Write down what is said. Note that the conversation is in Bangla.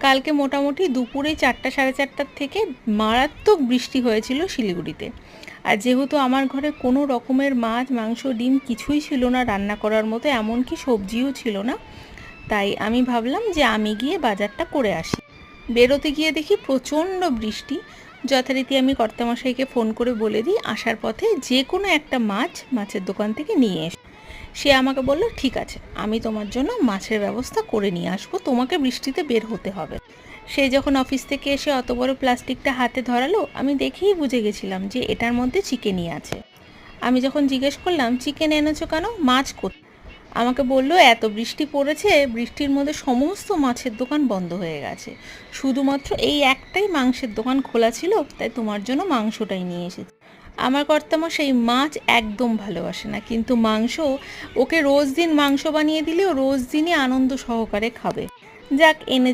কালকে মোটামুটি দুপুরে 4টা সাড়ে 4টার থেকে মারাত্মক বৃষ্টি হয়েছিল শিলিগুড়িতে। আর যেহেতু আমার ঘরে কোনো রকমের মাছ, মাংস, ডিম কিছুই ছিল না রান্না করার মতো, এমনকি সবজিও ছিল না, তাই আমি ভাবলাম যে আমি গিয়ে বাজারটা করে আসি। বেরোতে গিয়ে দেখি প্রচণ্ড বৃষ্টি। যথারীতি আমি কর্তামশাইকে ফোন করে বলে দিই আসার পথে যে কোনো একটা মাছ মাছের দোকান থেকে নিয়ে এসে। সে আমাকে বলল, ঠিক আছে, আমি তোমার জন্য মাছের ব্যবস্থা করে নিয়ে আসবো, তোমাকে বৃষ্টিতে বের হতে হবে। সে যখন অফিস থেকে এসে অত বড় প্লাস্টিকটা হাতে ধরালো, আমি দেখেই বুঝে গেছিলাম যে এটার মধ্যে চিকেনই আছে। আমি যখন জিজ্ঞেস করলাম, চিকেন এনেছো কেন, মাছ কোথায়? আমাকে বললো, এত বৃষ্টি পড়েছে, বৃষ্টির মধ্যে সমস্ত মাছের দোকান বন্ধ হয়ে গেছে, শুধুমাত্র এই একটাই মাংসের দোকান খোলা ছিল, তাই তোমার জন্য মাংসটাই নিয়ে এসেছি। আমার কর্তামশাই মাছ একদম ভালোবাসে না, কিন্তু মাংস ওকে রোজ দিন মাংস বানিয়ে দিলেও রোজ দিনই আনন্দ সহকারে খাবে। যাক, এনে